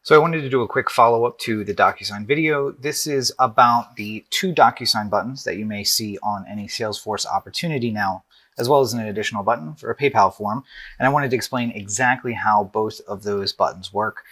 So I wanted to do a quick follow-up to the Docusign video. This is about the two Docusign buttons that you may see on any Salesforce opportunity now, as well as an additional button for a PayPal form. And I wanted to explain exactly how both of those buttons work.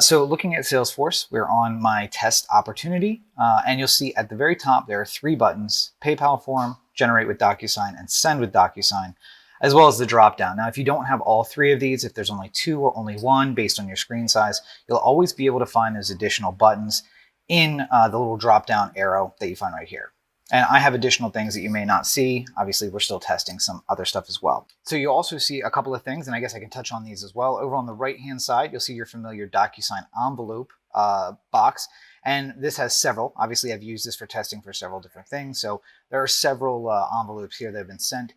So looking at Salesforce, we're on my test opportunity, and you'll see at the very top there are three buttons: PayPal form, generate with Docusign, and send with Docusign, as well as the drop down. Now, if you don't have all three of these, if there's only two or only one based on your screen size, you'll always be able to find those additional buttons in the little drop down arrow that you find right here. And I have additional things that you may not see. Obviously, we're still testing some other stuff as well. So you'll also see a couple of things, and I guess I can touch on these as well. Over on the right-hand side, you'll see your familiar Docusign envelope box. And this has several. Obviously, I've used this for testing for several different things. So there are several envelopes here that have been sent.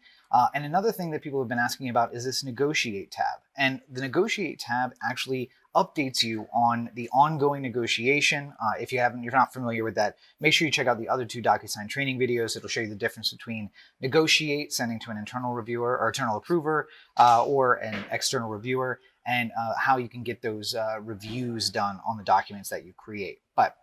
And another thing that people have been asking about is this Negotiate tab. And the Negotiate tab actually updates you on the ongoing negotiation. If you're not familiar with that, make sure you check out the other two Docusign training videos. It'll show you the difference between Negotiate, sending to an internal reviewer or internal approver, or an external reviewer, and how you can get those reviews done on the documents that you create. But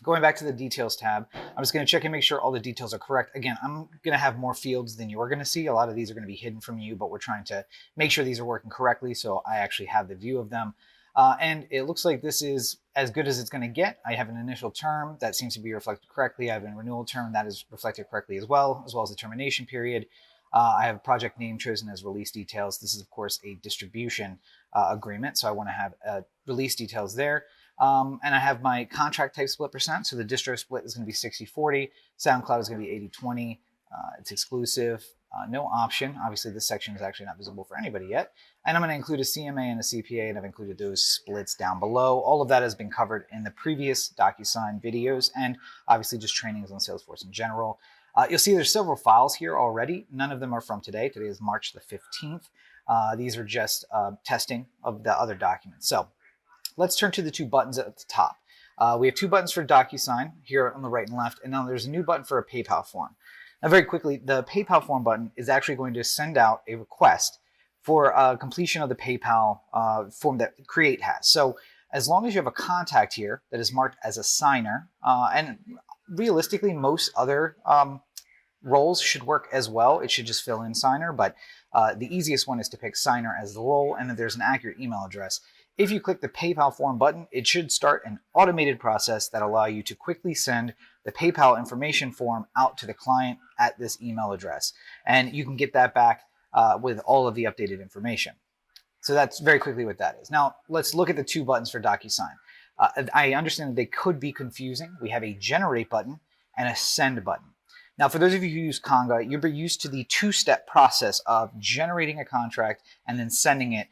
going back to the details tab, I'm just going to check and make sure all the details are correct. Again, I'm going to have more fields than you're going to see. A lot of these are going to be hidden from you, but we're trying to make sure these are working correctly so I actually have the view of them. And it looks like this is as good as it's going to get. I have an initial term that seems to be reflected correctly. I have a renewal term that is reflected correctly as well as the termination period. I have a project name chosen as release details. This is, of course, a distribution agreement, so I want to have release details there. And I have my contract type split percent. So the distro split is going to be 60-40. SoundCloud is going to be 80-20. It's exclusive. No option. Obviously, this section is actually not visible for anybody yet. And I'm going to include a CMA and a CPA, and I've included those splits down below. All of that has been covered in the previous Docusign videos and obviously just trainings on Salesforce in general. You'll see there's several files here already. None of them are from today. Today is March the 15th. These are just testing of the other documents. So let's turn to the two buttons at the top. We have two buttons for Docusign here on the right and left, and now there's a new button for a PayPal form. Now, very quickly, the PayPal form button is actually going to send out a request for completion of the PayPal form that Create has. So as long as you have a contact here that is marked as a signer, and realistically, most other roles should work as well. It should just fill in signer, but the easiest one is to pick signer as the role, and then there's an accurate email address. If you click the PayPal form button, it should start an automated process that allow you to quickly send the PayPal information form out to the client at this email address. And you can get that back with all of the updated information. So that's very quickly what that is. Now, let's look at the two buttons for Docusign. I understand that they could be confusing. We have a generate button and a send button. Now, for those of you who use Conga, you'll be used to the two-step process of generating a contract and then sending it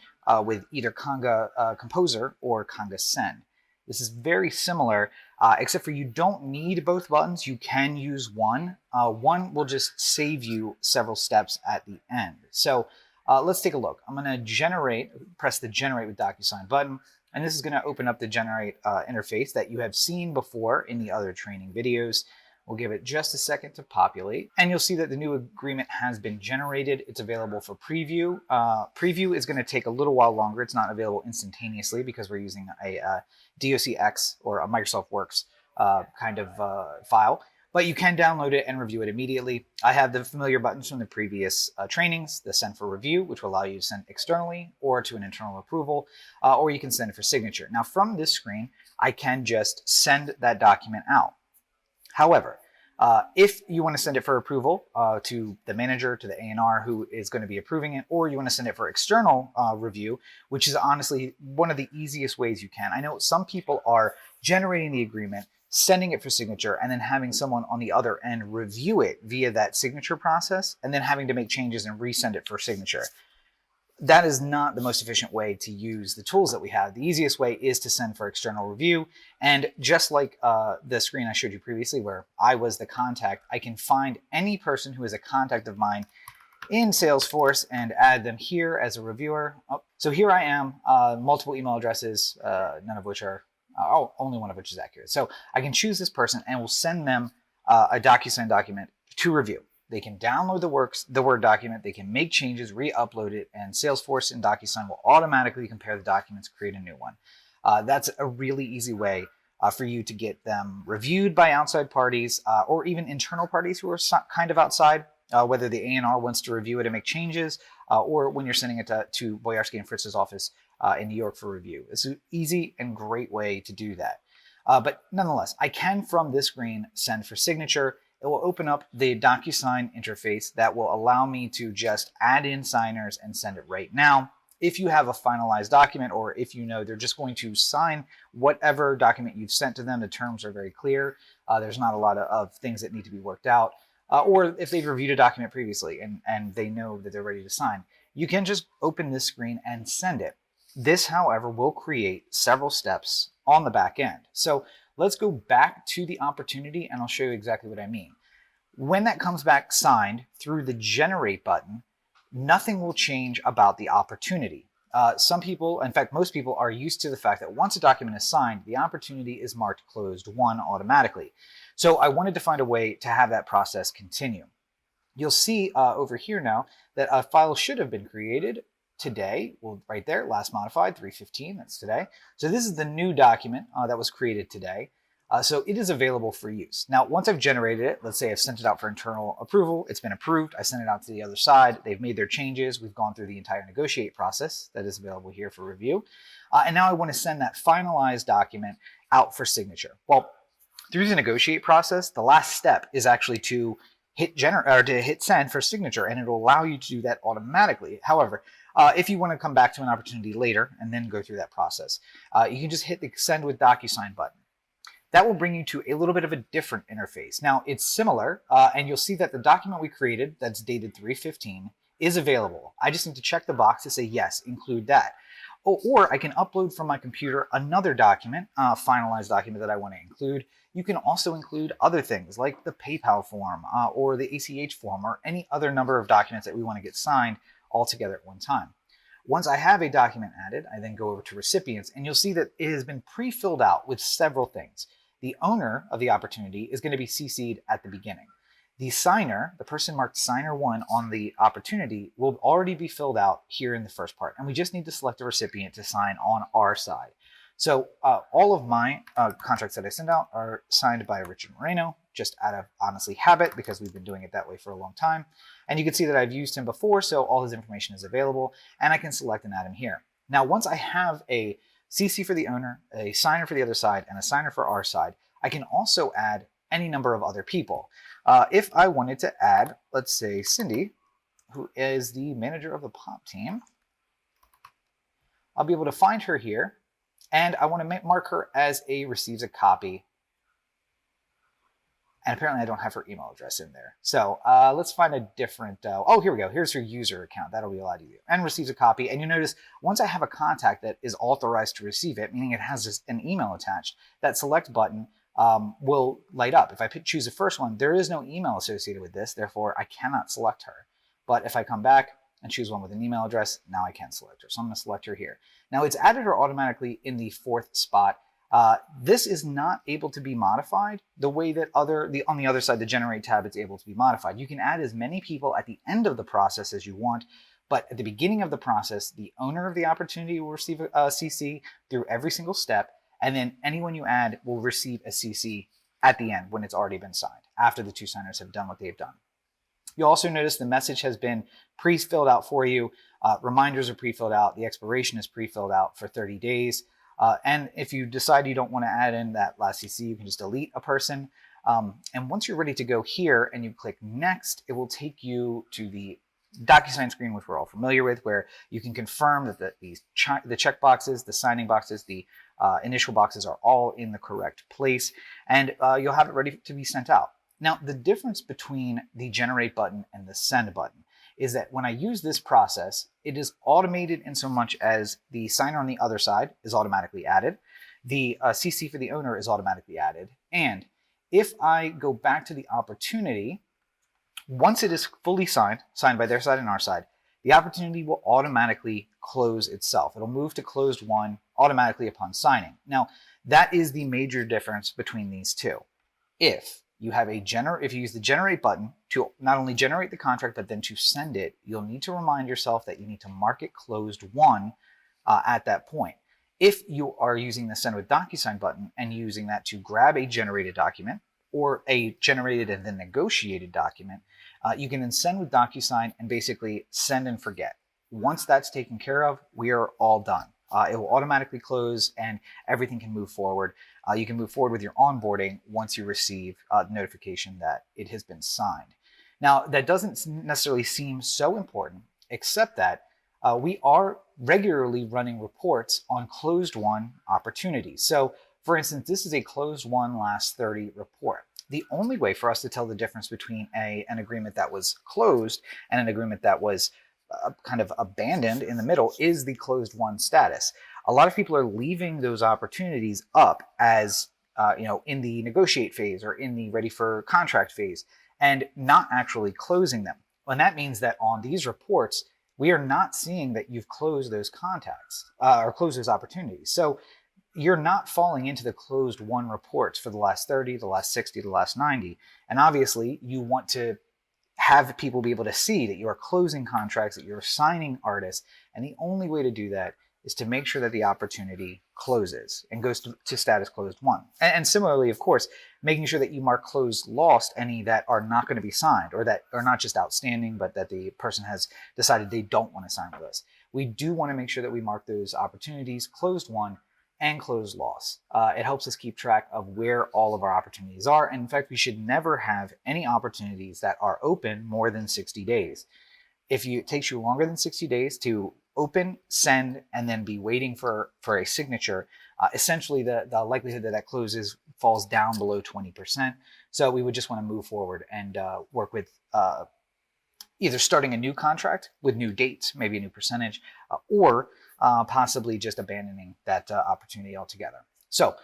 with either Conga Composer or Conga Send. This is very similar, except for you don't need both buttons. You can use one. One will just save you several steps at the end. So let's take a look. I'm going to press the Generate with Docusign button, and this is going to open up the Generate interface that you have seen before in the other training videos. We'll give it just a second to populate, and you'll see that the new agreement has been generated. It's available for preview. Preview is going to take a little while longer. It's not available instantaneously because we're using a DOCX or a Microsoft Works kind of file, but you can download it and review it immediately. I have the familiar buttons from the previous trainings, the send for review, which will allow you to send externally or to an internal approval, or you can send it for signature. Now, from this screen, I can just send that document out. However, if you want to send it for approval to the manager, to the A&R who is going to be approving it, or you want to send it for external review, which is honestly one of the easiest ways you can. I know some people are generating the agreement, sending it for signature, and then having someone on the other end review it via that signature process, and then having to make changes and resend it for signature. That is not the most efficient way to use the tools that we have. The easiest way is to send for external review. And just like the screen I showed you previously where I was the contact, I can find any person who is a contact of mine in Salesforce and add them here as a reviewer. Oh, so here I am, multiple email addresses, none of which are, only one of which is accurate. So I can choose this person and will send them a Docusign document to review. They can download the Word document, they can make changes, re-upload it, and Salesforce and Docusign will automatically compare the documents, create a new one. That's a really easy way for you to get them reviewed by outside parties or even internal parties who are kind of outside, whether the A&R wants to review it and make changes, or when you're sending it to Boyarsky and Fritz's office in New York for review. It's an easy and great way to do that. But nonetheless, I can, from this screen, send for signature. It will open up the Docusign interface that will allow me to just add in signers and send it right now. If you have a finalized document, or if you know they're just going to sign whatever document you've sent to them, the terms are very clear. There's not a lot of things that need to be worked out. Or if they've reviewed a document previously and they know that they're ready to sign, you can just open this screen and send it. This, however, will create several steps on the back end. So let's go back to the opportunity and I'll show you exactly what I mean. When that comes back signed through the generate button, nothing will change about the opportunity. Some people, in fact, most people are used to the fact that once a document is signed, the opportunity is marked closed won automatically. So I wanted to find a way to have that process continue. You'll see over here now that a file should have been created today. Well, right there, last modified, 3/15, that's today. So this is the new document that was created today. So it is available for use. Now, once I've generated it, let's say I've sent it out for internal approval, it's been approved, I sent it out to the other side, they've made their changes, we've gone through the entire negotiate process that is available here for review. And now I want to send that finalized document out for signature. Well, through the negotiate process, the last step is actually to hit send for signature, and it'll allow you to do that automatically. However, if you want to come back to an opportunity later and then go through that process, you can just hit the send with Docusign button. That will bring you to a little bit of a different interface. Now, it's similar, and you'll see that the document we created that's dated 3/15 is available. I just need to check the box to say, yes, include that. Or I can upload from my computer another document, finalized document that I want to include. You can also include other things like the PayPal form or the ACH form or any other number of documents that we want to get signed all together at one time. Once I have a document added, I then go over to recipients, and you'll see that it has been pre-filled out with several things. The owner of the opportunity is going to be CC'd at the beginning. The signer, the person marked signer 1 on the opportunity, will already be filled out here in the first part, and we just need to select a recipient to sign on our side. So all of my contracts that I send out are signed by Richard Moreno, just out of, honestly, habit, because we've been doing it that way for a long time. And you can see that I've used him before, so all his information is available, and I can select and add him here. Now, once I have a CC for the owner, a signer for the other side, and a signer for our side, I can also add any number of other people. If I wanted to add, let's say, Cindy, who is the manager of the pop team, I'll be able to find her here, and I want to mark her as a receives a copy. And apparently I don't have her email address in there. So let's find a different, oh, here we go. Here's her user account. That'll be a lot easier. And receives a copy. And you notice once I have a contact that is authorized to receive it, meaning it has an email attached, that select button will light up. If I choose the first one, there is no email associated with this. Therefore, I cannot select her. But if I come back and choose one with an email address, now I can select her. So I'm going to select her here. Now it's added her automatically in the 4th spot. This is not able to be modified the way that on the other side, the generate tab, it's able to be modified. You can add as many people at the end of the process as you want, but at the beginning of the process, the owner of the opportunity will receive a CC through every single step, and then anyone you add will receive a CC at the end when it's already been signed, after the 2 signers have done what they've done. You'll also notice the message has been pre-filled out for you. Reminders are pre-filled out. The expiration is pre-filled out for 30 days. And if you decide you don't want to add in that last CC, you can just delete a person. And once you're ready to go here and you click next, it will take you to the Docusign screen, which we're all familiar with, where you can confirm that the check boxes, the signing boxes, the initial boxes are all in the correct place, and you'll have it ready to be sent out. Now, the difference between the generate button and the send button is that when I use this process, it is automated in so much as the signer on the other side is automatically added, the CC for the owner is automatically added, and if I go back to the opportunity, once it is fully signed by their side and our side, the opportunity will automatically close itself. It'll move to closed won automatically upon signing. Now, that is the major difference between these two. If you use the generate button to not only generate the contract, but then to send it, you'll need to remind yourself that you need to mark it closed won at that point. If you are using the Send with Docusign button and using that to grab a generated document or a generated and then negotiated document, you can then send with Docusign and basically send and forget. Once that's taken care of, we are all done. It will automatically close and everything can move forward. You can move forward with your onboarding once you receive the notification that it has been signed. Now, that doesn't necessarily seem so important, except that we are regularly running reports on closed won opportunities. So, for instance, this is a closed won last 30 report. The only way for us to tell the difference between an agreement that was closed and an agreement that was kind of abandoned in the middle is the closed won status. A lot of people are leaving those opportunities up as in the negotiate phase or in the ready for contract phase and not actually closing them. And that means that on these reports, we are not seeing that you've closed those contacts or closed those opportunities. So you're not falling into the closed won reports for the last 30, the last 60, the last 90. And obviously, you want to have people be able to see that you are closing contracts, that you're signing artists. And the only way to do that is to make sure that the opportunity closes and goes to status closed won. And similarly, of course, making sure that you mark closed lost any that are not going to be signed or that are not just outstanding, but that the person has decided they don't want to sign with us. We do want to make sure that we mark those opportunities closed won and closed loss. It helps us keep track of where all of our opportunities are. And in fact, we should never have any opportunities that are open more than 60 days. If it takes you longer than 60 days to open, send, and then be waiting for a signature, essentially the likelihood that closes falls down below 20%. So we would just want to move forward and work with either starting a new contract with new dates, maybe a new percentage, or possibly just abandoning that opportunity altogether. So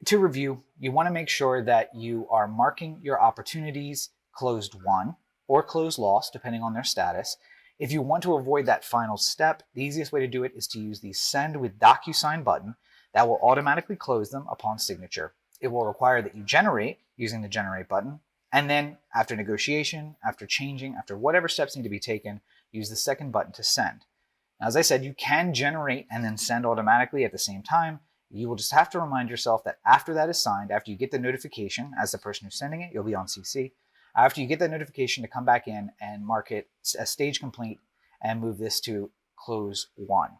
to review, you want to make sure that you are marking your opportunities closed won or closed lost, depending on their status. If you want to avoid that final step, the easiest way to do it is to use the Send with Docusign button. That will automatically close them upon signature. It will require that you generate using the Generate button. And then after negotiation, after changing, after whatever steps need to be taken, use the second button to send. Now, as I said, you can generate and then send automatically at the same time. You will just have to remind yourself that after that is signed, after you get the notification as the person who's sending it, you'll be on CC. After you get that notification, to come back in and mark it as stage complete and move this to close won.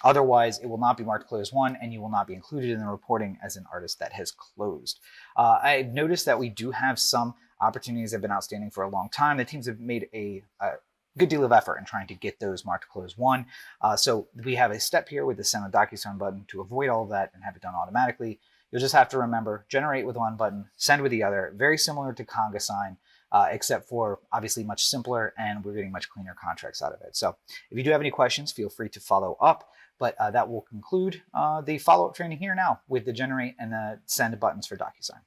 Otherwise, it will not be marked close won and you will not be included in the reporting as an artist that has closed. I've noticed that we do have some opportunities that have been outstanding for a long time. The teams have made a good deal of effort in trying to get those marked close won. So we have a step here with the Send with Docusign button to avoid all of that and have it done automatically. You'll just have to remember, generate with one button, send with the other. Very similar to Conga Sign, except for obviously much simpler, and we're getting much cleaner contracts out of it. So if you do have any questions, feel free to follow up. But that will conclude the follow-up training here now with the generate and the send buttons for Docusign.